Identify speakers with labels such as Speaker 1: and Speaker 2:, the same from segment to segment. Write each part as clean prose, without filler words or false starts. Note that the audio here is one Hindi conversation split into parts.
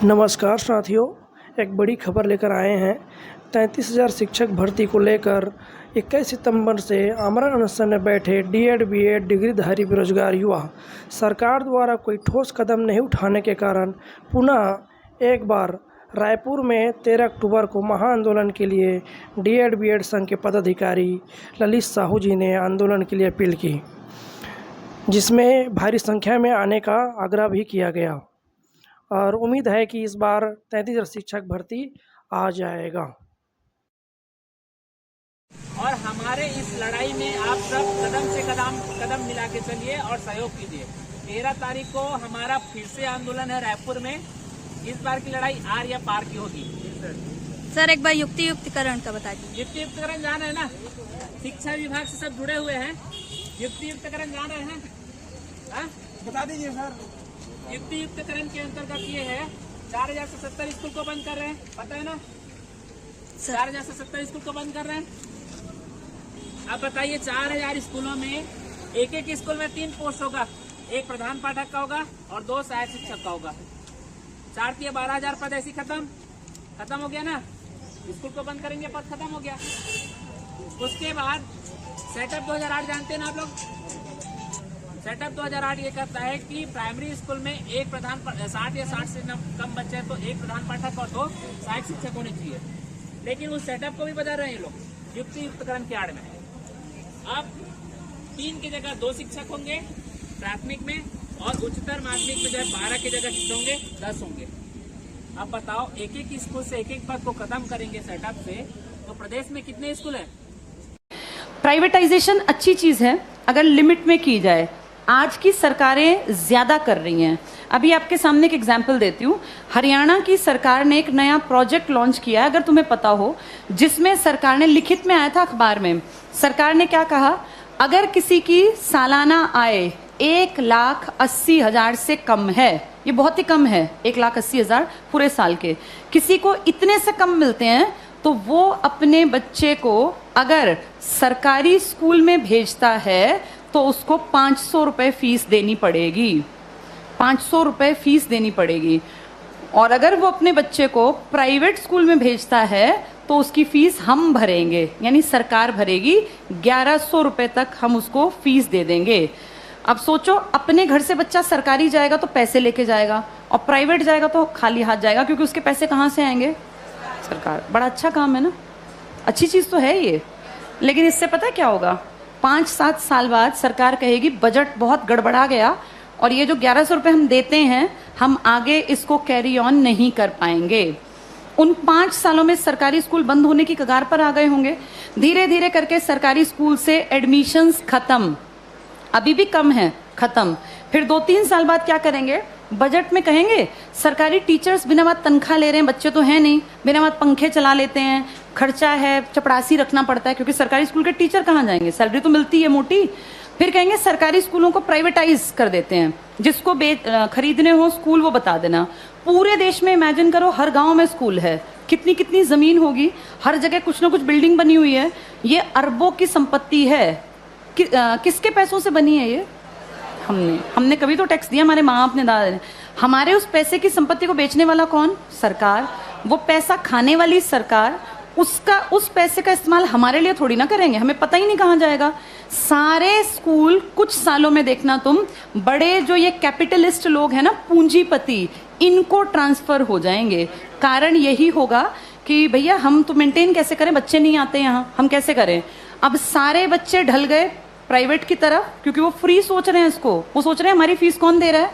Speaker 1: नमस्कार साथियों, एक बड़ी खबर लेकर आए हैं। 33,000 शिक्षक भर्ती को लेकर 21 सितंबर से आमरण अनशन में बैठे डीएड बीएड डिग्रीधारी बेरोजगार युवा सरकार द्वारा कोई ठोस कदम नहीं उठाने के कारण पुनः एक बार रायपुर में 13 अक्टूबर को महाआंदोलन के लिए डीएड बीएड संघ के पदाधिकारी ललित साहू जी ने आंदोलन के लिए अपील की, जिसमें भारी संख्या में आने का आग्रह भी किया गया और उम्मीद है कि इस बार 33,000 शिक्षक भर्ती आ जाएगा।
Speaker 2: और हमारे इस लड़ाई में आप सब कदम से कदम मिला के चलिए और सहयोग कीजिए। 13 तारीख को हमारा फिर से आंदोलन है रायपुर में। इस बार की लड़ाई आर या पार की होगी।
Speaker 3: सर एक बार युक्तिकरण का बता दीजिए।
Speaker 2: युक्तिकरण जान है ना, शिक्षा विभाग से सब जुड़े हुए हैं। युक्तिकरण जान रहे हैं?
Speaker 1: बता दीजिए सर।
Speaker 2: युक्तिकरण के अंतर्गत ये है 4,070 स्कूल को बंद कर रहे हैं, पता है ना? 4,070 स्कूल को बंद कर रहे हैं। अब बताइए 4,000 स्कूलों में एक स्कूल में 3 पोस्ट होगा, एक प्रधान पाठक का होगा और 2 सहायक शिक्षक का होगा। 4 × 12,000 पद ऐसी खत्म हो गया ना। स्कूल को बंद करेंगे, पद खत्म हो गया। उसके बाद सेटअप 2008 जानते हैं ना आप लोग? सेटअप 2008 ये कहता है कि प्राइमरी स्कूल में एक प्रधान 60 या 60 से कम बच्चे हैं तो एक प्रधान पाठक और 2 सहायक शिक्षक होने चाहिए। लेकिन उस सेटअप को भी बदल रहे हैं ये लोग युक्तिकरण के आड़ में। अब 3 की जगह 2 शिक्षक होंगे प्राथमिक में, और उच्चतर माध्यमिक में जो है 12 की जगह कितने होंगे? 10 होंगे। अब बताओ, एक स्कूल से एक पद को खत्म करेंगे सेटअप से, तो प्रदेश में कितने स्कूल है?
Speaker 4: प्राइवेटाइजेशन अच्छी चीज है अगर लिमिट में की जाए। आज की सरकारें ज्यादा कर रही हैं। अभी आपके सामने एक एग्जाम्पल देती हूँ। हरियाणा की सरकार ने एक नया प्रोजेक्ट लॉन्च किया है, अगर तुम्हें पता हो, जिसमें सरकार ने, लिखित में आया था अखबार में, सरकार ने क्या कहा, अगर किसी की सालाना आय 1,80,000 से कम है, ये बहुत ही कम है, 1,80,000 पूरे साल के, किसी को इतने से कम मिलते हैं तो वो अपने बच्चे को अगर सरकारी स्कूल में भेजता है तो उसको 500 रुपए फीस देनी पड़ेगी। 500 रुपए फीस देनी पड़ेगी। और अगर वो अपने बच्चे को प्राइवेट स्कूल में भेजता है तो उसकी फीस हम भरेंगे, यानी सरकार भरेगी। 1,100 रुपए तक हम उसको फीस दे देंगे। अब सोचो, अपने घर से बच्चा सरकारी जाएगा तो पैसे लेके जाएगा और प्राइवेट जाएगा तो खाली हाथ जाएगा, क्योंकि उसके पैसे कहाँ से आएंगे? सरकार। बड़ा अच्छा काम है ना, अच्छी चीज तो है ये। लेकिन इससे पता है क्या होगा? 5-7 साल बाद सरकार कहेगी बजट बहुत गड़बड़ा गया और ये जो 1,100 रुपए हम देते हैं, हम आगे इसको कैरी ऑन नहीं कर पाएंगे। उन 5 सालों में सरकारी स्कूल बंद होने की कगार पर आ गए होंगे। धीरे धीरे करके सरकारी स्कूल से एडमिशन्स खत्म, अभी भी कम है, खत्म। फिर 2-3 साल बाद क्या करेंगे? बजट में कहेंगे सरकारी टीचर्स बिना बात तनख्वाह ले रहे हैं, बच्चे तो हैं नहीं, बिना बात पंखे चला लेते हैं, खर्चा है, चपरासी रखना पड़ता है, क्योंकि सरकारी स्कूल के टीचर कहाँ जाएंगे, सैलरी तो मिलती है मोटी। फिर कहेंगे सरकारी स्कूलों को प्राइवेटाइज कर देते हैं, जिसको खरीदने हो स्कूल वो बता देना। पूरे देश में इमेजिन करो, हर गांव में स्कूल है, कितनी कितनी जमीन होगी, हर जगह कुछ ना कुछ बिल्डिंग बनी हुई है। ये अरबों की संपत्ति है। किसके पैसों से बनी है ये? हमने कभी तो टैक्स दिया, हमारे माँ बाप ने, दादा ने। हमारे उस पैसे की संपत्ति को बेचने वाला कौन? सरकार। वो पैसा खाने वाली सरकार। उस पैसे का इस्तेमाल हमारे लिए थोड़ी ना करेंगे, हमें पता ही नहीं कहाँ जाएगा। सारे स्कूल कुछ सालों में देखना तुम, बड़े जो ये कैपिटलिस्ट लोग हैं ना, पूंजीपति, इनको ट्रांसफर हो जाएंगे। कारण यही होगा कि भैया हम तो मेंटेन कैसे करें, बच्चे नहीं आते यहाँ, हम कैसे करें? अब सारे बच्चे ढल गए प्राइवेट की तरफ, क्योंकि वो फ्री सोच रहे हैं इसको। वो सोच रहे हैं हमारी फीस कौन दे रहा है?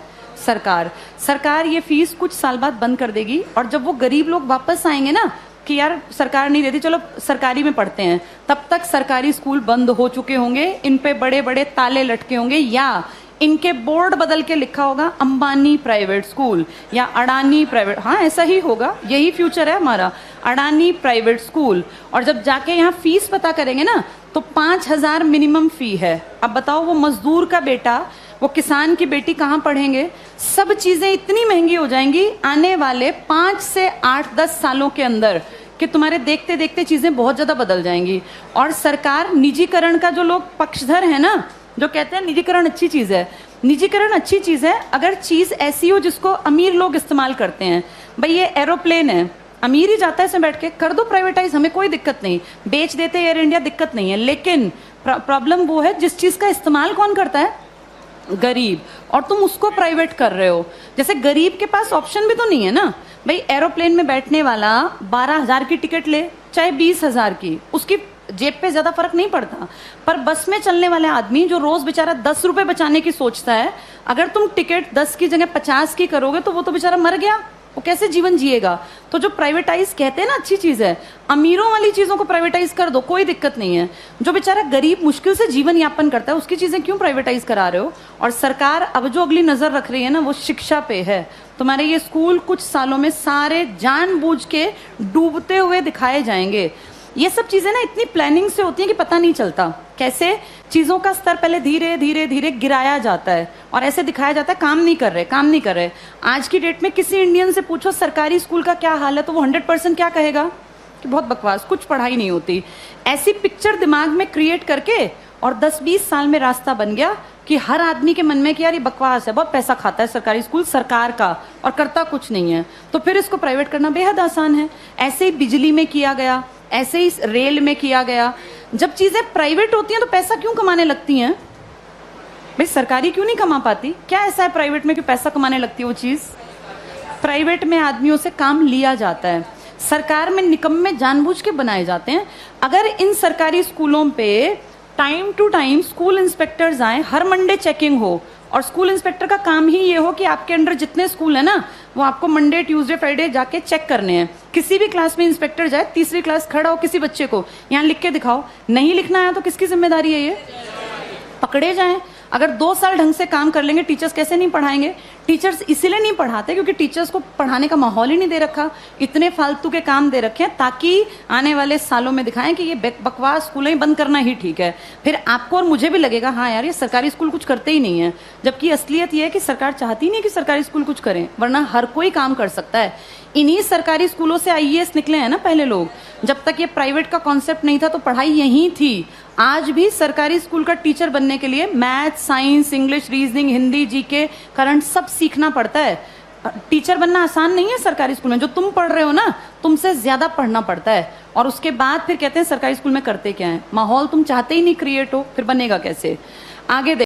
Speaker 4: सरकार। सरकार ये फीस कुछ साल बाद बंद कर देगी, और जब वो गरीब लोग वापस आएंगे ना कि यार सरकार नहीं देती, चलो सरकारी में पढ़ते हैं, तब तक सरकारी स्कूल बंद हो चुके होंगे, इन पे बड़े बड़े ताले लटके होंगे, या इनके बोर्ड बदल के लिखा होगा अंबानी प्राइवेट स्कूल या अडानी प्राइवेट। हाँ, ऐसा ही होगा, यही फ्यूचर है हमारा, अडानी प्राइवेट स्कूल। और जब जाके यहाँ फीस पता करेंगे ना तो 5,000 मिनिमम फी है। अब बताओ, वो मजदूर का बेटा, वो किसान की बेटी कहाँ पढ़ेंगे? सब चीजें इतनी महंगी हो जाएंगी आने वाले 5 से 8-10 सालों के अंदर कि तुम्हारे देखते देखते चीजें बहुत ज्यादा बदल जाएंगी। और सरकार निजीकरण का, जो लोग पक्षधर है ना, जो कहते हैं निजीकरण अच्छी चीज है, निजीकरण अच्छी चीज है अगर चीज ऐसी हो जिसको अमीर लोग इस्तेमाल करते हैं। भाई ये एरोप्लेन है, अमीर ही जाता है इसमें बैठ के, कर दो प्राइवेटाइज, हमें कोई दिक्कत नहीं, बेच देते एयर इंडिया, दिक्कत नहीं है। लेकिन प्रॉब्लम वो है जिस चीज का इस्तेमाल कौन करता है, गरीब, और तुम उसको प्राइवेट कर रहे हो। जैसे गरीब के पास ऑप्शन भी तो नहीं है ना भाई, एरोप्लेन में बैठने वाला 12,000 की टिकट ले चाहे 20,000 की, उसकी जेब पे ज्यादा फर्क नहीं पड़ता। पर बस में चलने वाले आदमी जो रोज बेचारा 10 रुपए बचाने की सोचता है, अगर तुम टिकट 10 की जगह 50 की करोगे तो वो तो बेचारा मर गया, वो कैसे जीवन जिएगा। तो जो प्राइवेटाइज कहते हैं ना अच्छी चीज है, अमीरों वाली चीजों को प्राइवेटाइज कर दो, कोई दिक्कत नहीं है। जो बेचारा गरीब मुश्किल से जीवन यापन करता है उसकी चीजें क्यों प्राइवेटाइज करा रहे हो। और सरकार अब जो अगली नजर रख रही है ना वो शिक्षा पे है। तुम्हारे ये स्कूल कुछ सालों में सारे जानबूझ के डूबते हुए दिखाए जाएंगे। ये सब चीजें ना इतनी प्लानिंग से होती हैं कि पता नहीं चलता कैसे चीजों का स्तर पहले धीरे धीरे धीरे गिराया जाता है और ऐसे दिखाया जाता है काम नहीं कर रहे, काम नहीं कर रहे। आज की डेट में किसी इंडियन से पूछो सरकारी स्कूल का क्या हाल है तो वो 100% क्या कहेगा कि बहुत बकवास, कुछ पढ़ाई नहीं होती। ऐसी पिक्चर दिमाग में क्रिएट करके और 10-20 साल में रास्ता बन गया कि हर आदमी के मन में कि यार ये बकवास है, बहुत पैसा खाता है सरकारी स्कूल सरकार का और करता कुछ नहीं है, तो फिर इसको प्राइवेट करना बेहद आसान है। ऐसे ही बिजली में किया गया, ऐसे ही रेल में किया गया। जब चीजें प्राइवेट होती हैं तो पैसा क्यों कमाने लगती हैं भाई, सरकारी क्यों नहीं कमा पाती? क्या ऐसा है प्राइवेट में कि पैसा कमाने लगती है वो चीज? प्राइवेट में आदमियों से काम लिया जाता है, सरकार में निकम्मे जानबूझ के बनाए जाते हैं। अगर इन सरकारी स्कूलों पे time to time school inspectors आए, हर मंडे चेकिंग हो, और स्कूल इंस्पेक्टर का काम ही ये हो कि आपके अंडर जितने स्कूल है ना वो आपको मंडे ट्यूसडे फ्राइडे जाके चेक करने हैं। किसी भी क्लास में इंस्पेक्टर जाए, तीसरी क्लास खड़ा हो, किसी बच्चे को यहाँ लिख के दिखाओ, नहीं लिखना है तो किसकी जिम्मेदारी है? ये पकड़े जाएं। अगर 2 साल ढंग से काम कर लेंगे टीचर्स कैसे नहीं पढ़ाएंगे? टीचर्स इसीलिए नहीं पढ़ाते क्योंकि टीचर्स को पढ़ाने का माहौल ही नहीं दे रखा, इतने फालतू के काम दे रखे हैं ताकि आने वाले सालों में दिखाएं कि ये बकवास स्कूल ही बंद करना ही ठीक है। फिर आपको और मुझे भी लगेगा हाँ यार ये सरकारी स्कूल कुछ करते ही नहीं है, जबकि असलियत ये है कि सरकार चाहती नहीं कि सरकारी स्कूल कुछ करें, वरना हर कोई काम कर सकता है। इन्हीं सरकारी स्कूलों से IAS निकले हैं ना पहले लोग, जब तक ये प्राइवेट का कॉन्सेप्ट नहीं था तो पढ़ाई यहीं थी। आज भी सरकारी स्कूल का टीचर बनने के लिए math, science, English, reasoning, Hindi, GK, current सब सीखना पड़ता है। टीचर बनना आसान नहीं है सरकारी स्कूल में, जो तुम पढ़ रहे हो ना तुमसे ज्यादा पढ़ना पड़ता है। और उसके बाद फिर कहते हैं सरकारी स्कूल में करते क्या है, माहौल तुम चाहते ही नहीं क्रिएट हो, फिर बनेगा कैसे? आगे